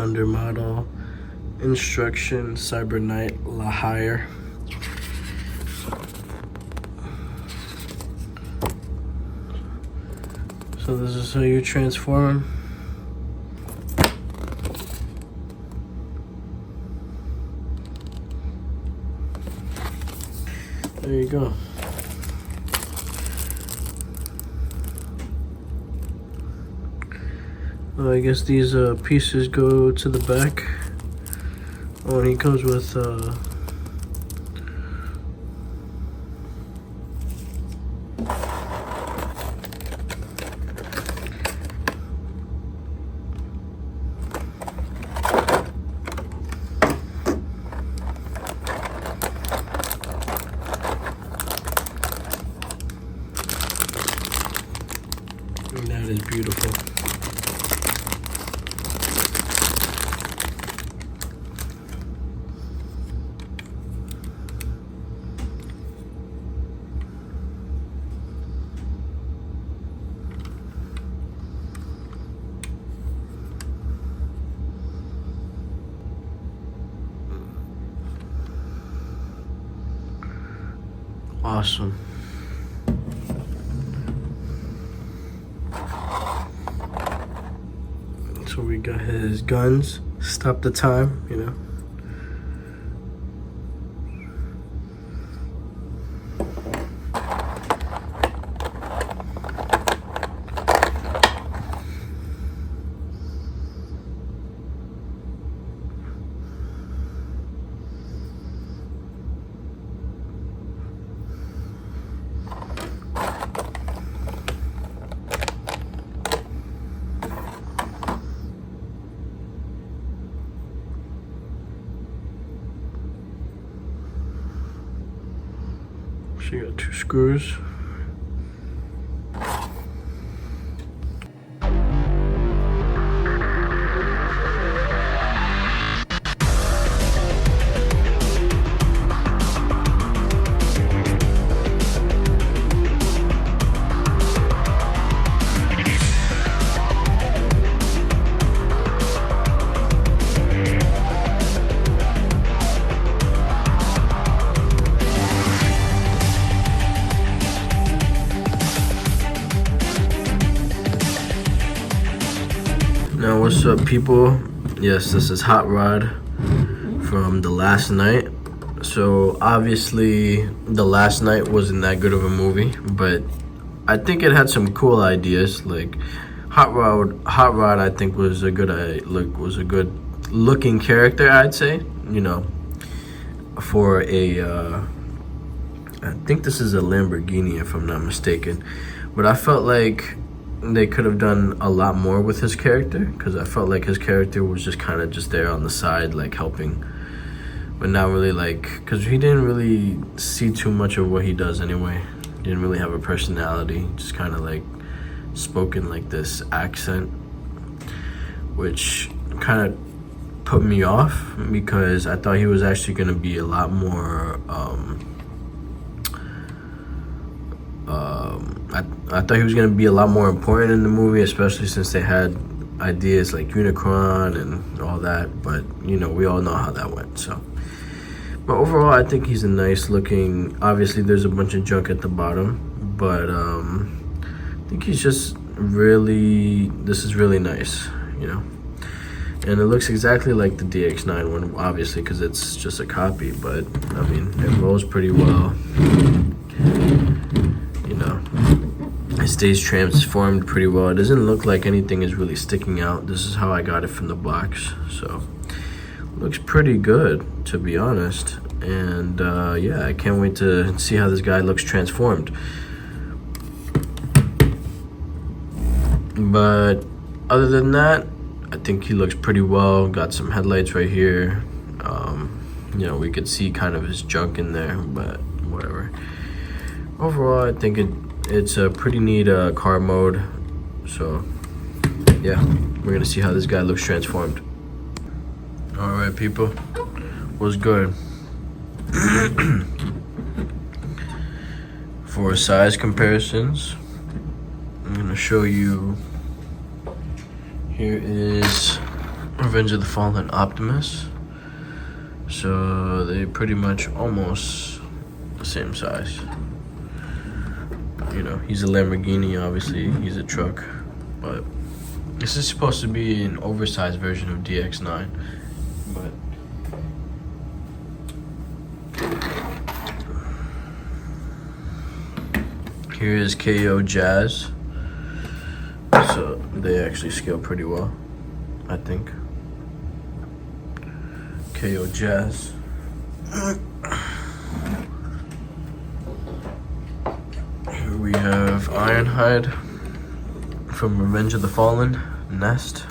Thunder model. Instruction, Cyber Knight, La Hire. So this is how you transform him. There you go. I guess these pieces go to the back. Oh, and he comes with that is beautiful. Awesome. So we got his guns, stop the time, you know. So you got 2 screws. Now what's up, people? Yes, this is Hot Rod from The Last Night. So obviously The Last Night wasn't that good of a movie, but I think it had some cool ideas. Like Hot Rod I think was a good looking character, I'd say, you know, for a I think this is a Lamborghini if I'm not mistaken. But I felt like they could have done a lot more with his character, because I felt like his character was just kind of just there on the side, like helping, but not really, like, because he didn't really see too much of what he does anyway. He didn't really have a personality, just kind of like spoken like this accent, which kind of put me off, because I thought he was actually going to be a lot more I thought he was going to be a lot more important in the movie, especially since they had ideas like Unicron and all that, but you know, we all know how that went. So, but overall I think he's a nice looking, obviously there's a bunch of junk at the bottom, but I think he's just really, this is really nice, you know. And it looks exactly like the DX9 one, obviously, because it's just a copy, but I mean, it rolls pretty well, you know. It stays transformed pretty well. It doesn't look like anything is really sticking out. This is how I got it from the box, so looks pretty good, to be honest. And yeah, I can't wait to see how this guy looks transformed. But other than that, I think he looks pretty well. Got some headlights right here. You know, we could see kind of his junk in there, but whatever. Overall, I think it's a pretty neat car mode. So yeah, we're gonna see how this guy looks transformed. All right, people, what's good? For size comparisons, I'm gonna show you. Here is Revenge of the Fallen Optimus. So they pretty much almost the same size. You know, he's a Lamborghini, obviously, he's a truck, but this is supposed to be an oversized version of DX9, but here is KO Jazz. So they actually scale pretty well, I think. KO Jazz. Here we have Ironhide from Revenge of the Fallen, Nest.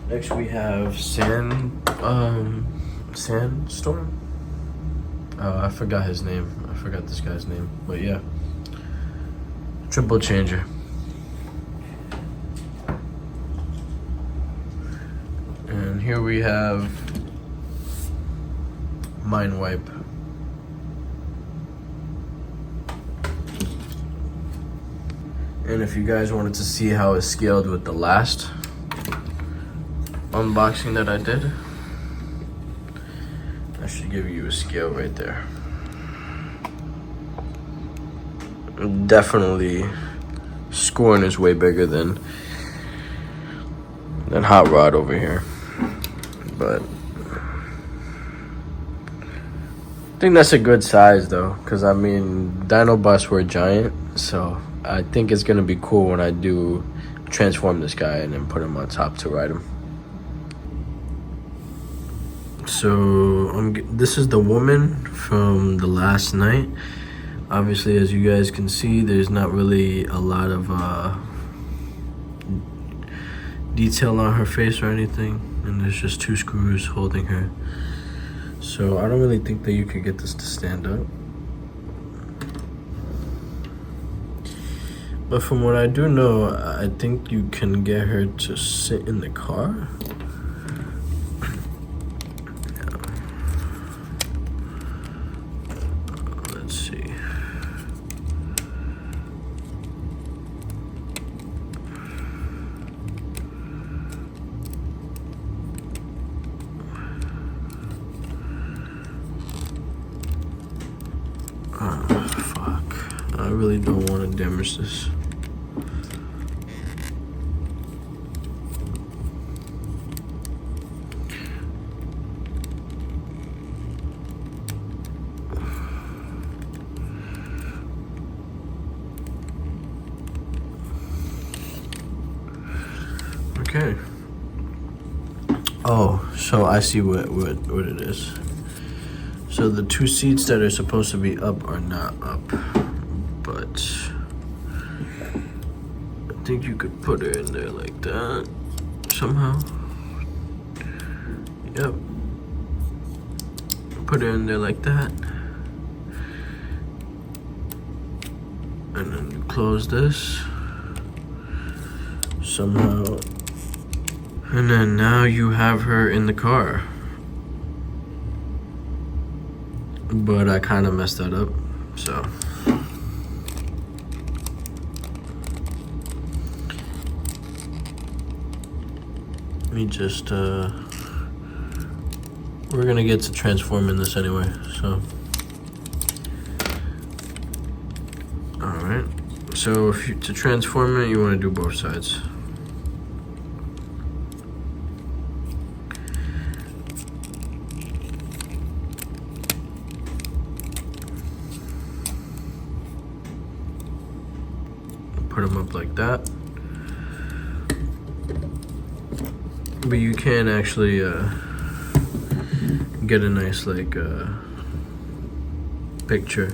Next we have Sandstorm. I forgot his name. I forgot this guy's name, but yeah. Triple Changer. And here we have Mind Wipe. And if you guys wanted to see how it scaled with the last unboxing that I did, I should give you a scale right there. Definitely Scorn is way bigger than Hot Rod over here. But I think that's a good size though, because I mean Dinobots were giant, so I think it's gonna be cool when I do transform this guy and then put him on top to ride him. So this is the woman from the last night. Obviously, as you guys can see, there's not really a lot of detail on her face or anything, and there's just 2 screws holding her. So I don't really think that you could get this to stand up. But from what I do know, I think you can get her to sit in the car. Let's see. Fuck. I really don't want to damage this. Okay. Oh, so I see what it is. So the 2 seats that are supposed to be up are not up, but I think you could put her in there like that somehow. Yep. Put her in there like that. And then you close this somehow. And then now you have her in the car. But I kind of messed that up, so. Let me just, we're gonna get to transforming this anyway, so. Alright, so to transform it, you wanna do both sides. Put them up like that. But you can actually get a nice like picture.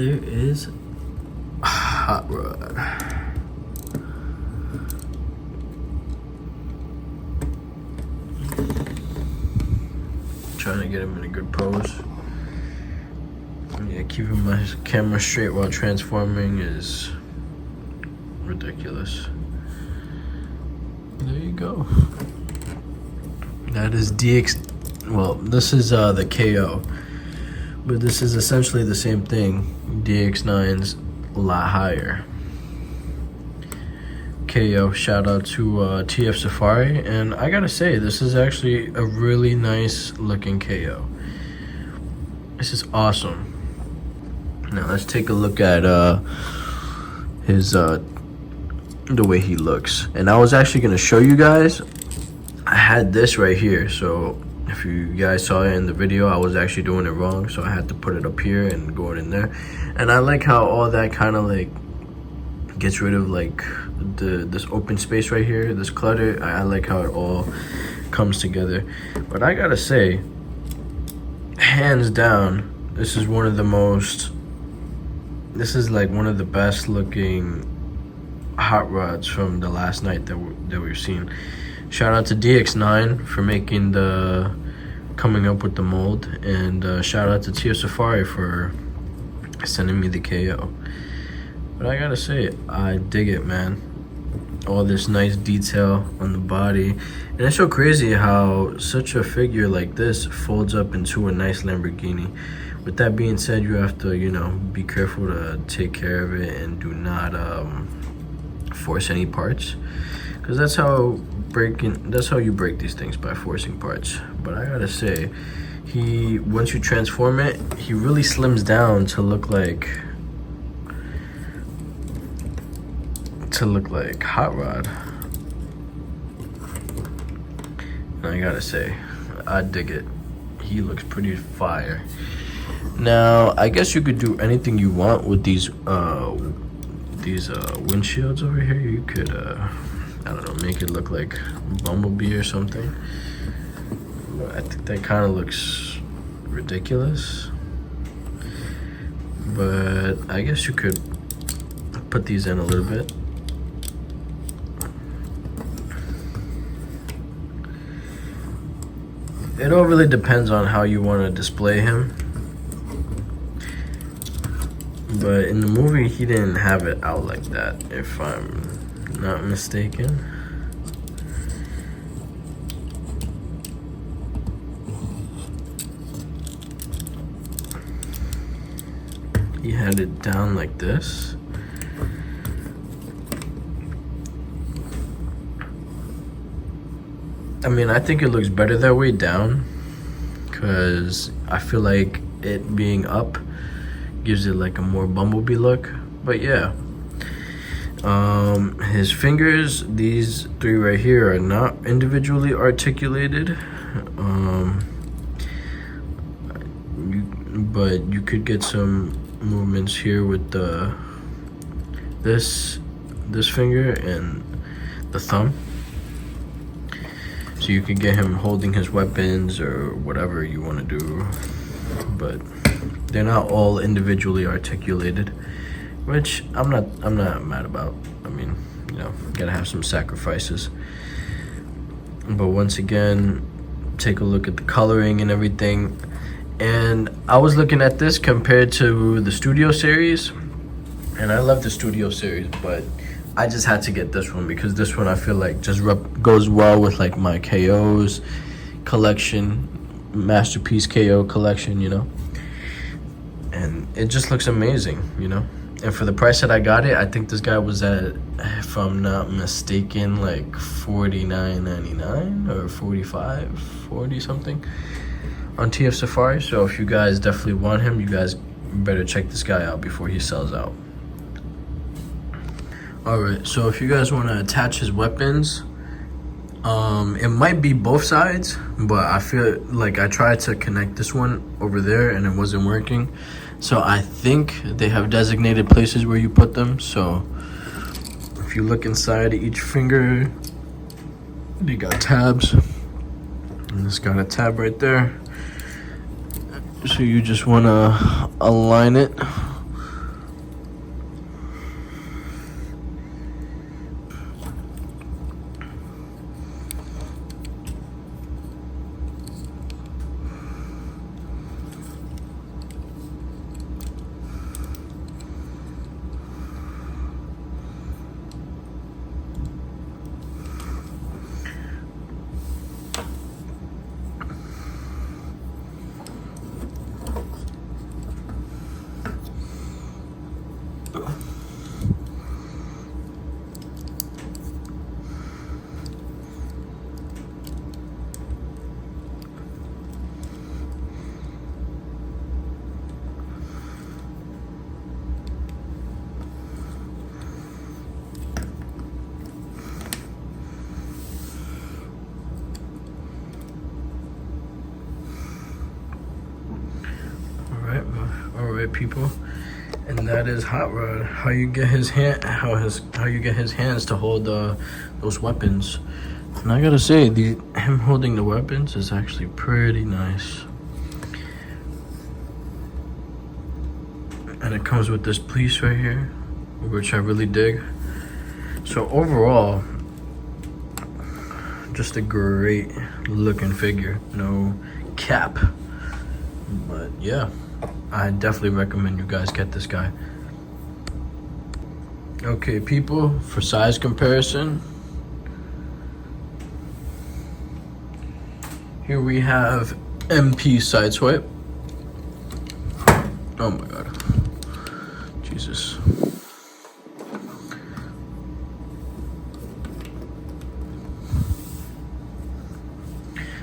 there is Hot Rod. Trying to get him in a good pose. Yeah, keeping my camera straight while transforming is ridiculous. There you go. That is well, this is the KO, but this is essentially the same thing. DX9's a lot higher. KO, shout out to TFSafari, and I gotta say, this is actually a really nice looking KO. This is awesome. Now let's take a look at his the way he looks. And I was actually gonna show you guys. I had this right here, so if you guys saw it in the video, I was actually doing it wrong, so I had to put it up here and go in there. And I like how all that kind of like gets rid of like this open space right here, this clutter. I like how it all comes together. But I gotta say, hands down, this is one of the most, this is like one of the best looking hot rods from the last night that we've seen. Shout out to DX9 for making coming up with the mold, and shout out to TFSafari for sending me the KO. But I gotta say, I dig it, man. All this nice detail on the body, and it's so crazy how such a figure like this folds up into a nice Lamborghini. With that being said, you have to, you know, be careful to take care of it and do not force any parts, because that's how you break these things, by forcing parts. But I gotta say, once you transform it, he really slims down to look like Hot Rod. And I gotta say, I dig it. He looks pretty fire. Now, I guess you could do anything you want with these windshields over here. You could, I don't know, make it look like Bumblebee or something. I think that kind of looks ridiculous. But I guess you could put these in a little bit. It all really depends on how you want to display him. But in the movie, he didn't have it out like that, if I'm not mistaken. He had it down like this. I mean, I think it looks better that way down, because I feel like it being up gives it like a more Bumblebee look. But yeah, his fingers, these three right here, are not individually articulated, but you could get some movements here with this finger and the thumb. So you can get him holding his weapons or whatever you want to do, but they're not all individually articulated, which I'm not mad about. I mean, you know, gotta have some sacrifices. But once again, take a look at the coloring and everything. And I was looking at this compared to the Studio series, and I love the Studio series, but I just had to get this one because this one I feel like just goes well with like my KO's collection, Masterpiece KO collection, you know. And it just looks amazing, you know. And for the price that I got it, I think this guy was at, if I'm not mistaken, like $49.99 or $40 something on TFSafari. So if you guys definitely want him, you guys better check this guy out before he sells out. Alright, so if you guys want to attach his weapons, it might be both sides, but I feel like I tried to connect this one over there and it wasn't working. So I think they have designated places where you put them. So if you look inside each finger, they got tabs. And it's got a tab right there. So you just want to align it right, people? And that is Hot Rod. How you get his hands to hold those weapons. And I gotta say, him holding the weapons is actually pretty nice. And it comes with this piece right here, which I really dig. So overall, just a great looking figure. No cap. But yeah, I definitely recommend you guys get this guy. Okay, people, for size comparison, here we have MP Sideswipe. Oh my god. Jesus.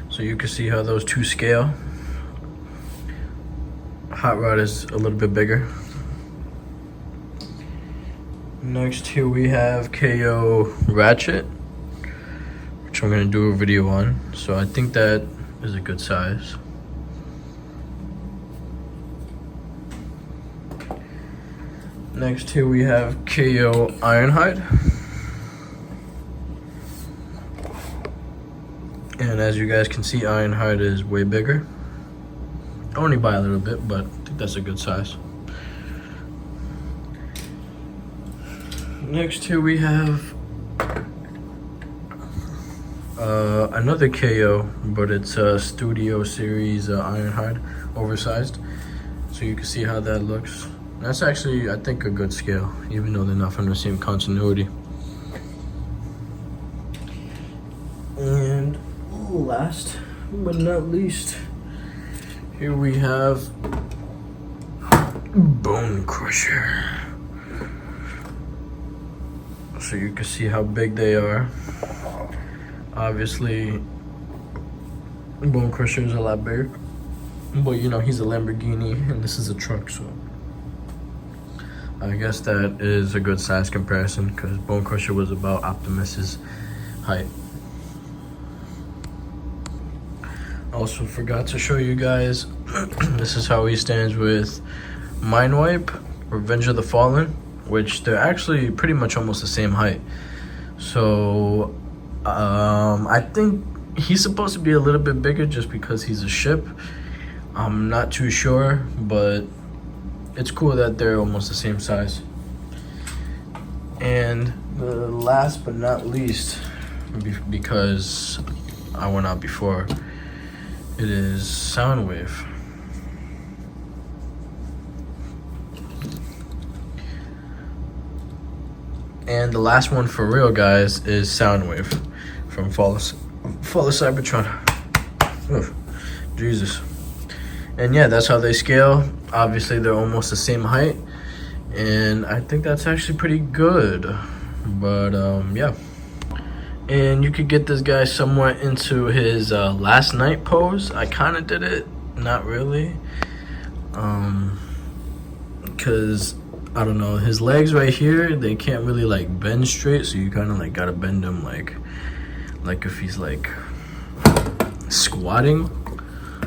So you can see how those two scale. Hot Rod is a little bit bigger. Next, here we have KO Ratchet, which I'm gonna do a video on. So I think that is a good size. Next, here we have KO Ironhide. And as you guys can see, Ironhide is way bigger. Only by a little bit, but I think that's a good size. Next, here we have another KO, but it's a Studio Series Ironhide, oversized. So you can see how that looks. That's actually, I think, a good scale, even though they're not from the same continuity. And last but not least, here we have Bone Crusher. So you can see how big they are. Obviously, Bone Crusher is a lot bigger. But you know, he's a Lamborghini and this is a truck, so I guess that is a good size comparison, because Bone Crusher was about Optimus's height. Also forgot to show you guys, this is how he stands with Mindwipe, Revenge of the Fallen, which they're actually pretty much almost the same height. So I think he's supposed to be a little bit bigger just because he's a ship. I'm not too sure, but it's cool that they're almost the same size. And the last but not least, because I went out before, it is Soundwave. And the last one for real, guys, is Soundwave from Fall of Cybertron. Oof, Jesus. And yeah, that's how they scale. Obviously, they're almost the same height. And I think that's actually pretty good. But yeah. And you could get this guy somewhat into his last night pose. I kind of did it, not really. Because, I don't know, his legs right here, they can't really like bend straight. So you kind of like gotta bend them like if he's like squatting.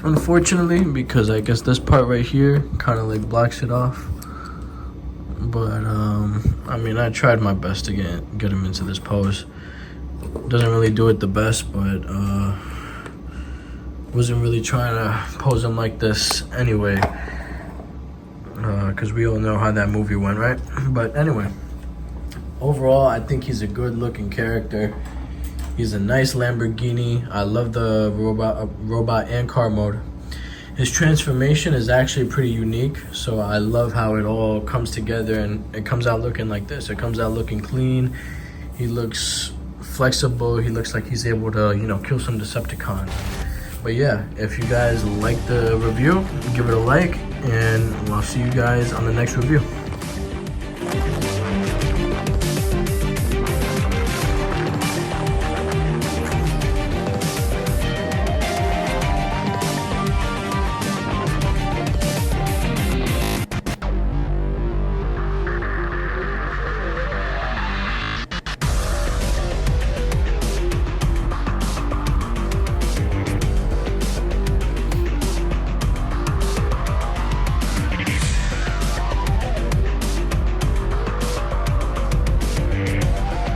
Unfortunately, because I guess this part right here kind of like blocks it off. But I mean, I tried my best to get him into this pose. Doesn't really do it the best, but wasn't really trying to pose him like this anyway, because we all know how that movie went, right? But anyway, overall, I think he's a good looking character. He's a nice Lamborghini. I love the robot and car mode. His transformation is actually pretty unique, so I love how it all comes together and it comes out looking like this. It comes out looking clean. He looks flexible. He looks like he's able to, you know, kill some Decepticons. But yeah, if you guys like the review, give it a like, and I'll see you guys on the next review.